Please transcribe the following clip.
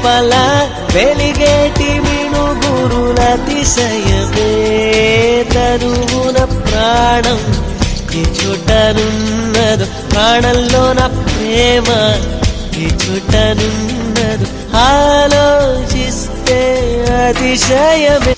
లోపల వెలిగేటి మిణుగురులతిశయమే తరువున ప్రాణం ఈ చుట్టనున్నదు ప్రాణంలో నా ప్రేమ ఈ చుట్టనున్నదు ఆలోచిస్తే అతిశయమే.